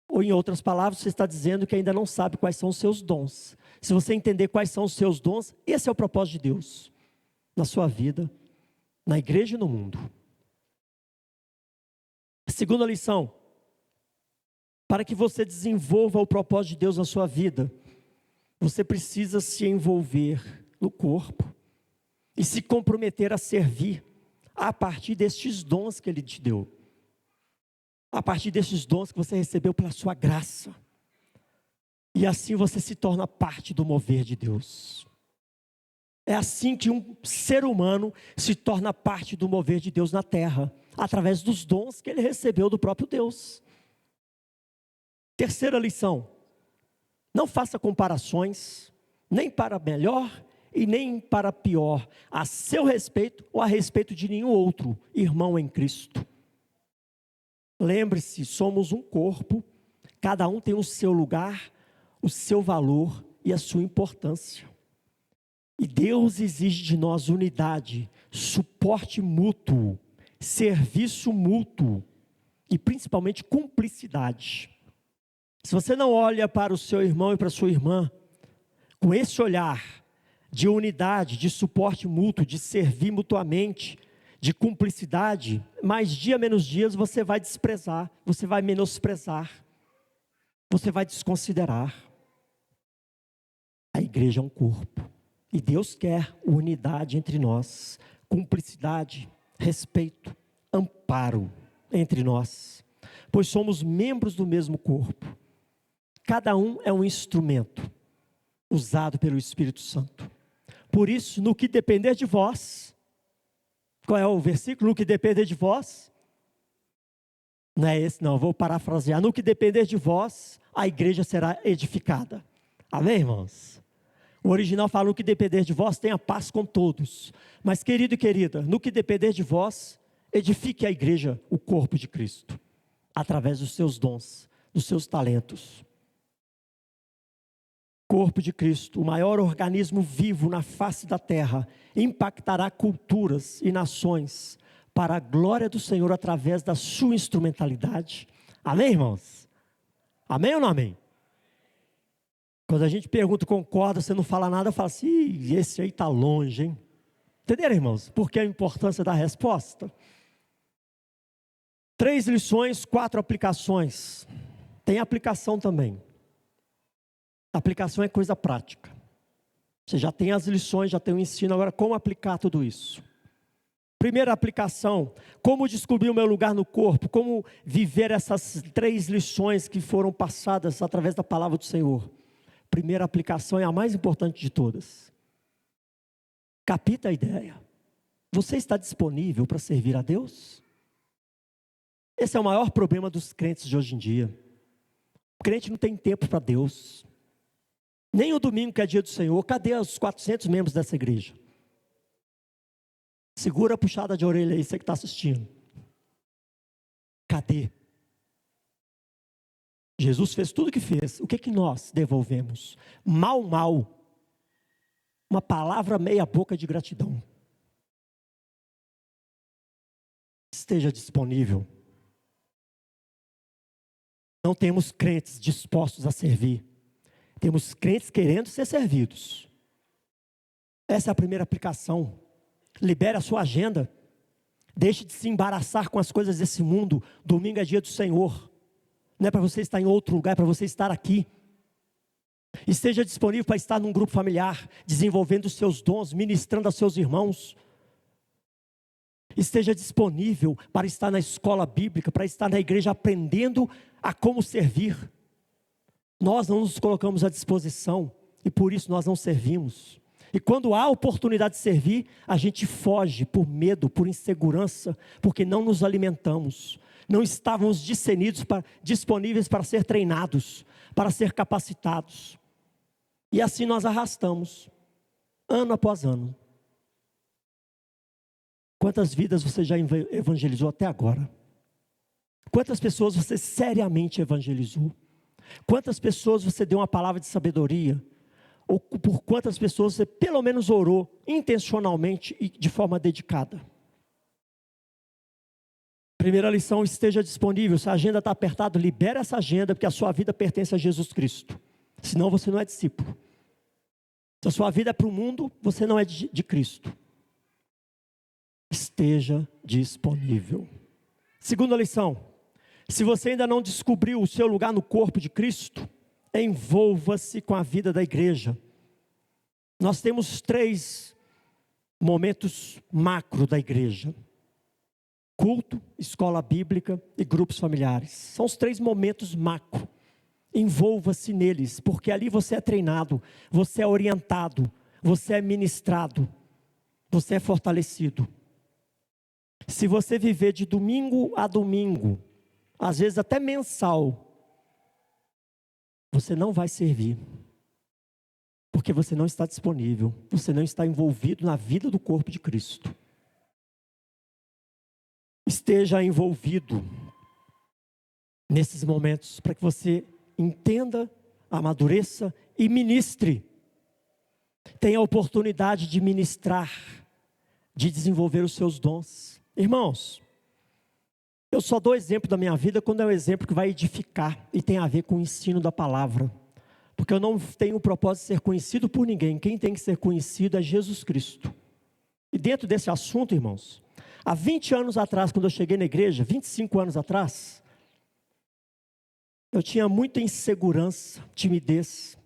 Ou em outras palavras, você está dizendo que ainda não sabe quais são os seus dons. Se você entender quais são os seus dons, esse é o propósito de Deus na sua vida, na igreja e no mundo. Segunda lição: para que você desenvolva o propósito de Deus na sua vida, você precisa se envolver no corpo e se comprometer a servir a partir destes dons que Ele te deu, a partir destes dons que você recebeu pela sua graça, e assim você se torna parte do mover de Deus. É assim que um ser humano se torna parte do mover de Deus na terra, através dos dons que ele recebeu do próprio Deus. Terceira lição: não faça comparações, nem para melhor e nem para pior, a seu respeito ou a respeito de nenhum outro irmão em Cristo. Lembre-se, somos um corpo, cada um tem o seu lugar, o seu valor e a sua importância. E Deus exige de nós unidade, suporte mútuo, serviço mútuo e principalmente cumplicidade. Se você não olha para o seu irmão e para a sua irmã com esse olhar de unidade, de suporte mútuo, de servir mutuamente, de cumplicidade, mais dia menos dias você vai desprezar, você vai menosprezar, você vai desconsiderar. A igreja é um corpo. E Deus quer unidade entre nós, cumplicidade, respeito, amparo entre nós, pois somos membros do mesmo corpo. Cada um é um instrumento usado pelo Espírito Santo. Por isso, no que depender de vós, qual é o versículo? No que depender de vós, não é esse não, vou parafrasear. No que depender de vós, a igreja será edificada. Amém, irmãos? O original fala: no que depender de vós, tenha paz com todos. Mas querido e querida, no que depender de vós, edifique a igreja, o corpo de Cristo, através dos seus dons, dos seus talentos. Corpo de Cristo, o maior organismo vivo na face da terra, impactará culturas e nações para a glória do Senhor através da sua instrumentalidade. Amém, irmãos? Amém ou não amém? Quando a gente pergunta, concorda, você não fala nada, fala assim: esse aí está longe, hein? Entenderam, irmãos? Porque a importância da resposta. 3 lições, 4 aplicações. Tem aplicação também. Aplicação é coisa prática. Você já tem as lições, já tem o ensino, agora como aplicar tudo isso? Primeira aplicação: como descobrir o meu lugar no corpo, como viver essas 3 lições que foram passadas através da palavra do Senhor. Primeira aplicação é a mais importante de todas. Capta a ideia. Você está disponível para servir a Deus? Esse é o maior problema dos crentes de hoje em dia. O crente não tem tempo para Deus. Nem o domingo, que é dia do Senhor. Cadê os 400 membros dessa igreja? Segura a puxada de orelha aí, você que está assistindo. Cadê? Jesus fez tudo o que fez. O que nós devolvemos? Mal. Uma palavra meia boca de gratidão. Esteja disponível. Não temos crentes dispostos a servir. Temos crentes querendo ser servidos. Essa é a primeira aplicação. Libere a sua agenda. Deixe de se embaraçar com as coisas desse mundo. Domingo é dia do Senhor. Não é para você estar em outro lugar, é para você estar aqui. Esteja disponível para estar num grupo familiar, desenvolvendo os seus dons, ministrando aos seus irmãos. Esteja disponível para estar na escola bíblica, para estar na igreja aprendendo a como servir. Nós não nos colocamos à disposição e por isso nós não servimos. E quando há oportunidade de servir, a gente foge por medo, por insegurança, porque não nos alimentamos. Não estávamos disponíveis para ser treinados, para ser capacitados. E assim nós arrastamos, ano após ano. Quantas vidas você já evangelizou até agora? Quantas pessoas você seriamente evangelizou? Quantas pessoas você deu uma palavra de sabedoria? Ou por quantas pessoas você pelo menos orou intencionalmente e de forma dedicada? Primeira lição: esteja disponível. Se a agenda está apertada, libere essa agenda, porque a sua vida pertence a Jesus Cristo. Senão você não é discípulo. Se a sua vida é para o mundo, você não é de Cristo. Esteja disponível. Segunda lição: se você ainda não descobriu o seu lugar no corpo de Cristo, envolva-se com a vida da igreja. Nós temos 3 momentos macro da igreja: culto, escola bíblica e grupos familiares. São os 3 momentos macro. Envolva-se neles, porque ali você é treinado, você é orientado, você é ministrado, você é fortalecido. Se você viver de domingo a domingo, às vezes até mensal, você não vai servir, porque você não está disponível, você não está envolvido na vida do corpo de Cristo. Esteja envolvido nesses momentos, para que você entenda, amadureça e ministre. Tenha a oportunidade de ministrar, de desenvolver os seus dons. Irmãos, eu só dou exemplo da minha vida quando é um exemplo que vai edificar e tem a ver com o ensino da palavra. Porque eu não tenho o propósito de ser conhecido por ninguém. Quem tem que ser conhecido é Jesus Cristo. E dentro desse assunto, irmãos, há 20 anos atrás, quando eu cheguei na igreja, 25 anos atrás, eu tinha muita insegurança, timidez.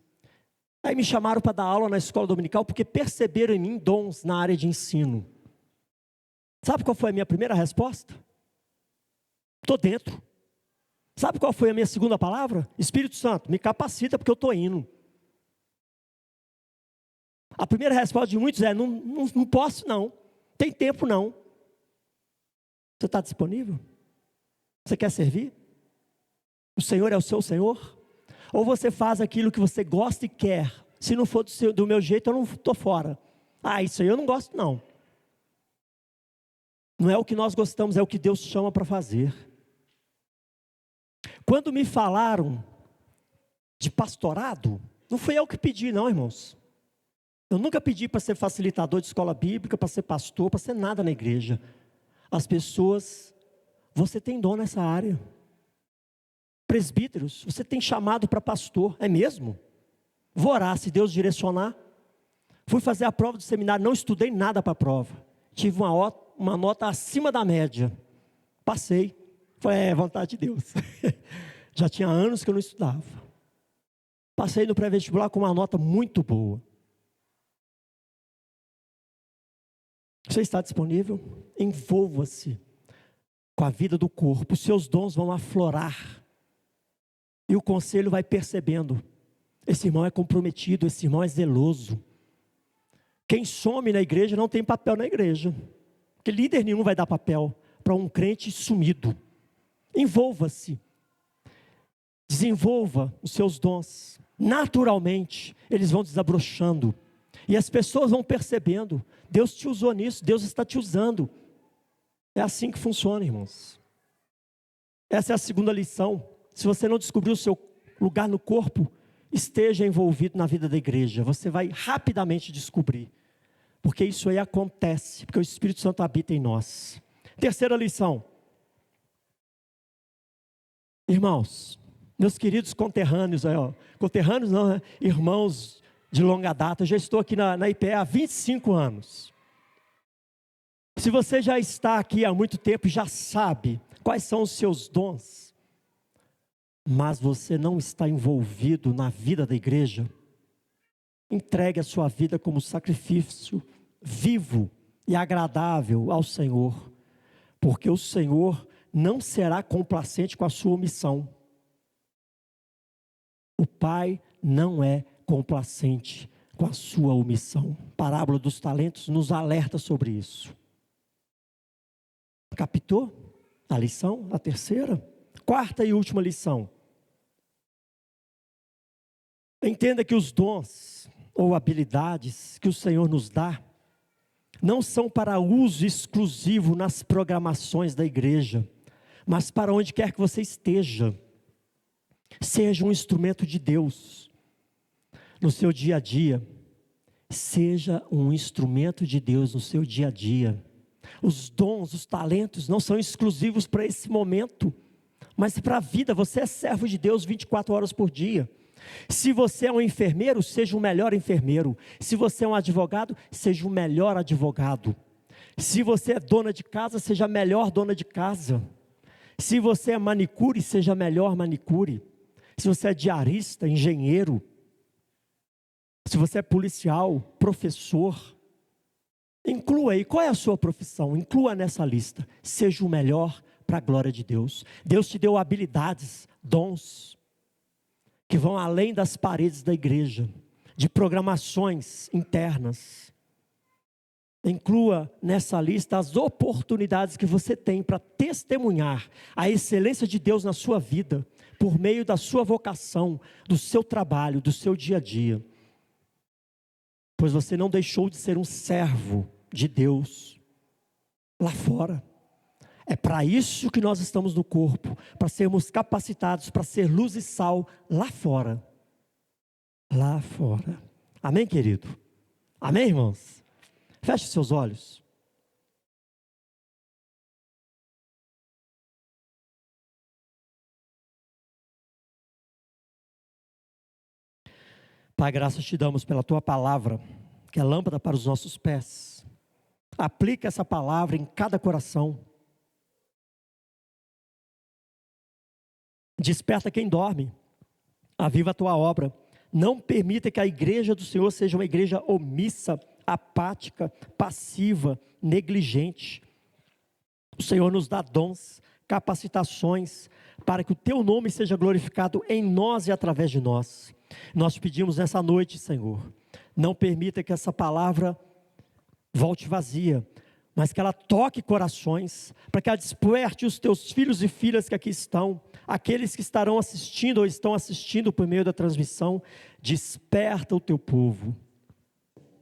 Aí me chamaram para dar aula na escola dominical, porque perceberam em mim dons na área de ensino. Sabe qual foi a minha primeira resposta? Estou dentro. Sabe qual foi a minha segunda palavra? Espírito Santo, me capacita porque eu estou indo. A primeira resposta de muitos é: não posso não, tem tempo não. Você está disponível? Você quer servir? O Senhor é o seu Senhor? Ou você faz aquilo que você gosta e quer? Se não for do meu jeito, eu não estou fora. Isso aí eu não gosto não. Não é o que nós gostamos, é o que Deus chama para fazer. Quando me falaram de pastorado, não fui eu que pedi não, irmãos. Eu nunca pedi para ser facilitador de escola bíblica, para ser pastor, para ser nada na igreja. As pessoas, você tem dom nessa área. Presbíteros, você tem chamado para pastor, é mesmo? Vou orar, se Deus direcionar. Fui fazer a prova do seminário, não estudei nada para a prova. Tive uma nota acima da média. Passei. Foi vontade de Deus. Já tinha anos que eu não estudava. Passei no pré-vestibular com uma nota muito boa. Você está disponível? Envolva-se com a vida do corpo. Os seus dons vão aflorar. E o conselho vai percebendo: esse irmão é comprometido, esse irmão é zeloso. Quem some na igreja não tem papel na igreja. Porque líder nenhum vai dar papel para um crente sumido. Envolva-se. Desenvolva os seus dons. Naturalmente, eles vão desabrochando. E as pessoas vão percebendo: Deus te usou nisso, Deus está te usando. É assim que funciona, irmãos. Essa é a segunda lição. Se você não descobriu o seu lugar no corpo, esteja envolvido na vida da igreja. Você vai rapidamente descobrir. Porque isso aí acontece, porque o Espírito Santo habita em nós. Terceira lição. Irmãos, meus queridos conterrâneos, conterrâneos não, né? Irmãos de longa data, eu já estou aqui na IPE há 25 anos. Se você já está aqui há muito tempo e já sabe quais são os seus dons, mas você não está envolvido na vida da igreja, entregue a sua vida como sacrifício vivo e agradável ao Senhor, porque o Senhor não será complacente com a sua omissão. O Pai não é complacente com a sua omissão. A parábola dos talentos nos alerta sobre isso. Captou a lição? A terceira? Quarta e última lição. Entenda que os dons ou habilidades que o Senhor nos dá não são para uso exclusivo nas programações da igreja, mas para onde quer que você esteja. Seja um instrumento de Deus no seu dia a dia. Seja um instrumento de Deus no seu dia a dia. Os dons, os talentos não são exclusivos para esse momento, mas para a vida. Você é servo de Deus 24 horas por dia. Se você é um enfermeiro, seja o melhor enfermeiro. Se você é um advogado, seja o melhor advogado. Se você é dona de casa, seja a melhor dona de casa. Se você é manicure, seja a melhor manicure. Se você é diarista, engenheiro. Se você é policial, professor. Inclua aí, qual é a sua profissão? Inclua nessa lista. Seja o melhor para a glória de Deus. Deus te deu habilidades, dons, que vão além das paredes da igreja, de programações internas. Inclua nessa lista as oportunidades que você tem para testemunhar a excelência de Deus na sua vida, por meio da sua vocação, do seu trabalho, do seu dia a dia. Pois você não deixou de ser um servo de Deus lá fora. É para isso que nós estamos no corpo, para sermos capacitados para ser luz e sal lá fora. Lá fora. Amém, querido? Amém, irmãos? Feche seus olhos. Pai, graças te damos pela tua palavra, que é lâmpada para os nossos pés. Aplica essa palavra em cada coração. Desperta quem dorme. Aviva a tua obra. Não permita que a igreja do Senhor seja uma igreja omissa, apática, passiva, negligente. O Senhor nos dá dons, capacitações, para que o teu nome seja glorificado em nós e através de nós. Nós pedimos nessa noite, Senhor, não permita que essa palavra volte vazia, mas que ela toque corações, para que ela desperte os teus filhos e filhas que aqui estão, aqueles que estarão assistindo ou estão assistindo por meio da transmissão. Desperta o teu povo,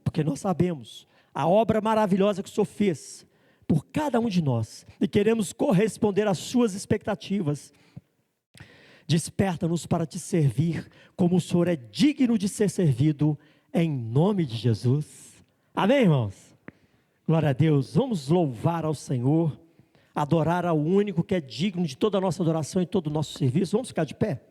porque nós sabemos a obra maravilhosa que o Senhor fez por cada um de nós, e queremos corresponder às suas expectativas. Desperta-nos para te servir, como o Senhor é digno de ser servido, em nome de Jesus. Amém, irmãos? Glória a Deus. Vamos louvar ao Senhor, adorar ao único que é digno de toda a nossa adoração e todo o nosso serviço. Vamos ficar de pé?